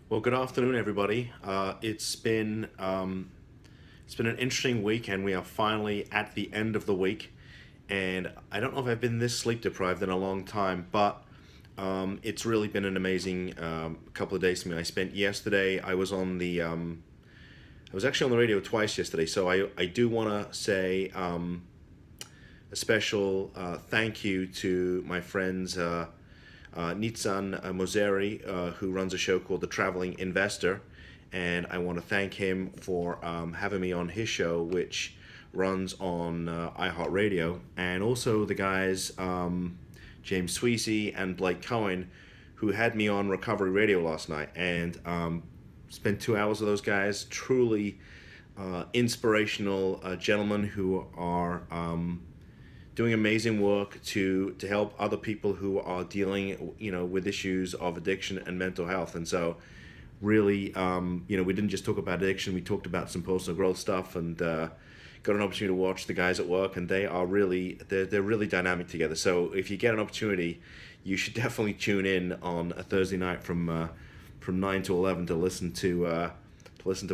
Well, good afternoon, everybody. It's been an interesting week, and we are finally at the end of the week. And I don't know if I've been this sleep deprived in a long time, but it's really been an amazing couple of days for me. I spent yesterday. I was actually on the radio twice yesterday, so I do want to say a special thank you to my friends. Nizan Mosery, who runs a show called The Traveling Investor, and I want to thank him for having me on his show, which runs on iHeartRadio, and also the guys James Sweasey and Blake Cohen, who had me on Recovery Radio last night, and spent 2 hours with those guys. Truly inspirational gentlemen who are doing amazing work to help other people who are dealing, with issues of addiction and mental health. And so, really, we didn't just talk about addiction. We talked about some personal growth stuff, and got an opportunity to watch the guys at work, and they're really dynamic together. So if you get an opportunity, you should definitely tune in on a Thursday night from 9 to 11 to listen to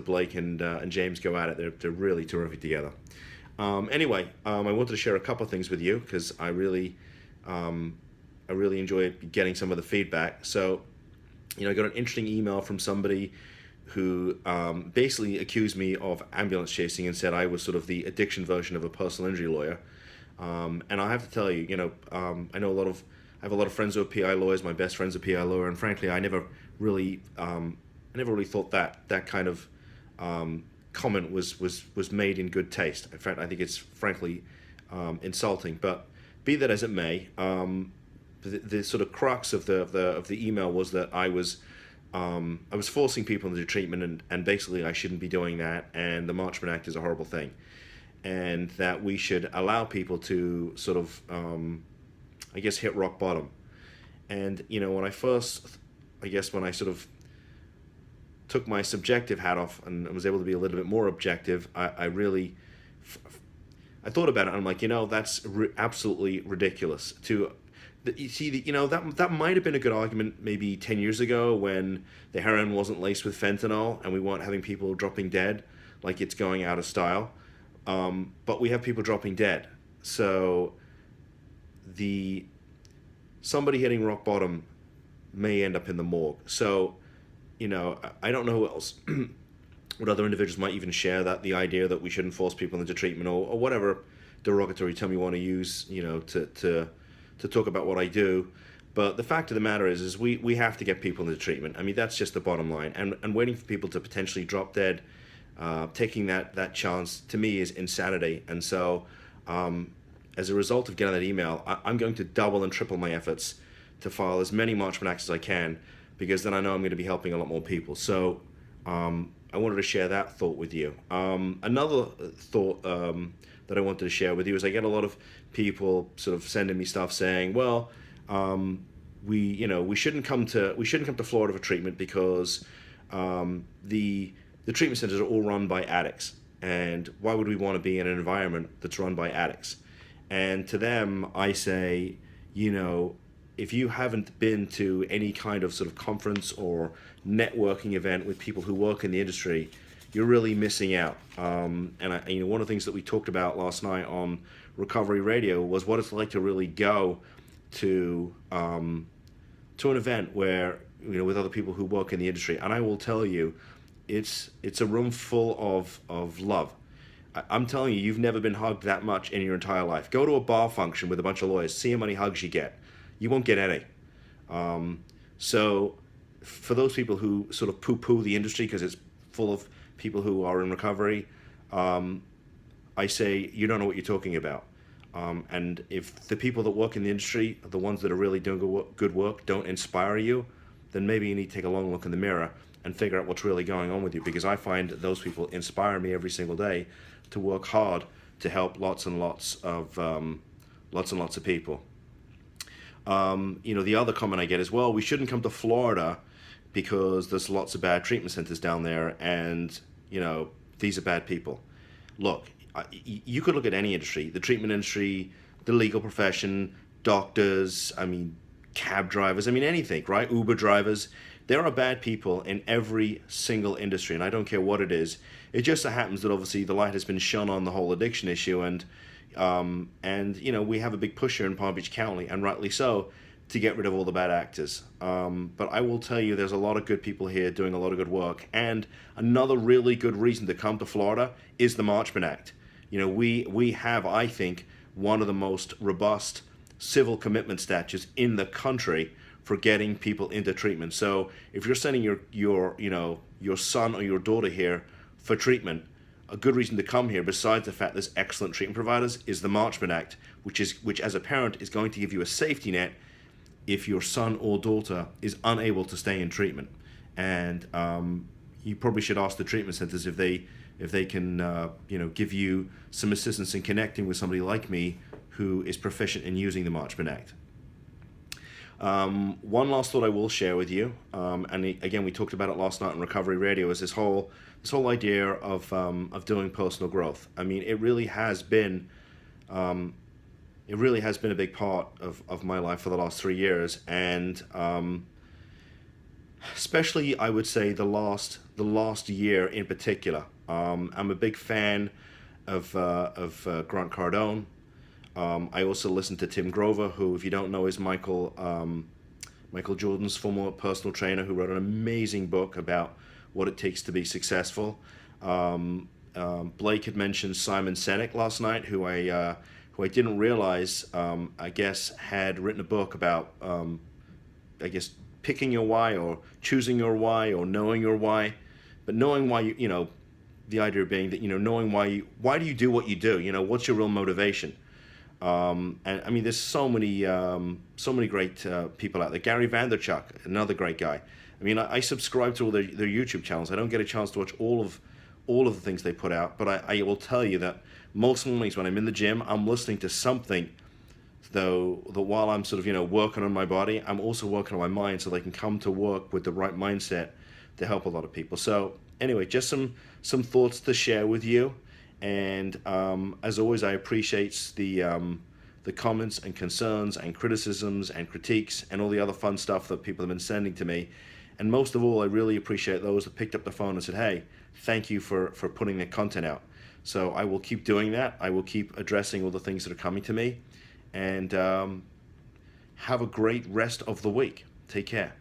Blake and James go at it. They're really terrific together. Anyway, I wanted to share a couple of things with you because I really enjoy getting some of the feedback. So, I got an interesting email from somebody who basically accused me of ambulance chasing and said I was sort of the addiction version of a personal injury lawyer. And I have to tell you, I know I have a lot of friends who are PI lawyers. My best friend's a PI lawyer, and frankly, I never really thought that kind of comment was made in good taste. In fact, I think it's frankly insulting. But be that as it may, the sort of crux of the email was that I was forcing people into treatment, and basically I shouldn't be doing that, and the Marchman Act is a horrible thing, and that we should allow people to sort of hit rock bottom. And when I sort of took my subjective hat off and was able to be a little bit more objective, I really I thought about it, and I'm like, that's absolutely ridiculous. You see, that might have been a good argument maybe 10 years ago when the heroin wasn't laced with fentanyl and we weren't having people dropping dead like it's going out of style. But we have people dropping dead. So somebody hitting rock bottom may end up in the morgue. So, I don't know who else, what other individuals might even share the idea that we shouldn't force people into treatment or whatever derogatory term you want to use, to talk about what I do. But the fact of the matter is we have to get people into treatment. I mean, that's just the bottom line. And waiting for people to potentially drop dead, taking that chance, to me, is insanity. And so, as a result of getting that email, I'm going to double and triple my efforts to file as many Marchman Acts as I can, because then I know I'm going to be helping a lot more people. So I wanted to share that thought with you. Another thought that I wanted to share with you is I get a lot of people sort of sending me stuff saying, well, we shouldn't come to Florida for treatment because the treatment centers are all run by addicts, and why would we want to be in an environment that's run by addicts? And to them, I say, if you haven't been to any kind of sort of conference or networking event with people who work in the industry, you're really missing out. And one of the things that we talked about last night on Recovery Radio was what it's like to really go to an event where with other people who work in the industry. And I will tell you, it's a room full of love. I'm telling you, you've never been hugged that much in your entire life. Go to a bar function with a bunch of lawyers. See how many hugs you get. You won't get any. So for those people who sort of poo-poo the industry because it's full of people who are in recovery, I say you don't know what you're talking about. And if the people that work in the industry, the ones that are really doing good work, don't inspire you, then maybe you need to take a long look in the mirror and figure out what's really going on with you, because I find those people inspire me every single day to work hard to help lots and lots of people. The other comment I get is, well, we shouldn't come to Florida because there's lots of bad treatment centers down there, and these are bad people. Look, you could look at any industry, the treatment industry, the legal profession, doctors, cab drivers, I mean anything, right? Uber drivers. There are bad people in every single industry, and I don't care what it is. It just so happens that obviously the light has been shone on the whole addiction issue, and you know, we have a big push here in Palm Beach County, and rightly so, to get rid of all the bad actors. But I will tell you, there's a lot of good people here doing a lot of good work, and another really good reason to come to Florida is the Marchman Act. You know, we have, I think, one of the most robust civil commitment statutes in the country for getting people into treatment. So if you're sending your son or your daughter here for treatment, a good reason to come here, besides the fact there's excellent treatment providers, is the Marchman Act, which as a parent is going to give you a safety net if your son or daughter is unable to stay in treatment. And you probably should ask the treatment centers if they can give you some assistance in connecting with somebody like me who is proficient in using the Marchman Act. One last thought I will share with you, and again we talked about it last night on Recovery Radio, is this whole idea of doing personal growth. I mean, it really has been a big part of my life for the last 3 years, and especially I would say the last year in particular. I'm a big fan of Grant Cardone. I also listen to Tim Grover, who, if you don't know, is Michael Jordan's former personal trainer, who wrote an amazing book about what it takes to be successful. Blake had mentioned Simon Sinek last night, who I didn't realize, I guess, had written a book about, picking your why, or choosing your why, or knowing your why. But knowing why, the idea being that, knowing why do you do what you do? What's your real motivation? And I mean, there's so many great people out there. Gary Vaynerchuk, another great guy. I mean, I subscribe to all their YouTube channels. I don't get a chance to watch all of the things they put out, but I will tell you that most mornings when I'm in the gym, I'm listening to something, though, that while I'm sort of, working on my body, I'm also working on my mind so they can come to work with the right mindset to help a lot of people. So anyway, just some thoughts to share with you. And as always, I appreciate the comments and concerns and criticisms and critiques and all the other fun stuff that people have been sending to me. And most of all, I really appreciate those that picked up the phone and said, hey, thank you for putting the content out. So I will keep doing that. I will keep addressing all the things that are coming to me. And have a great rest of the week. Take care.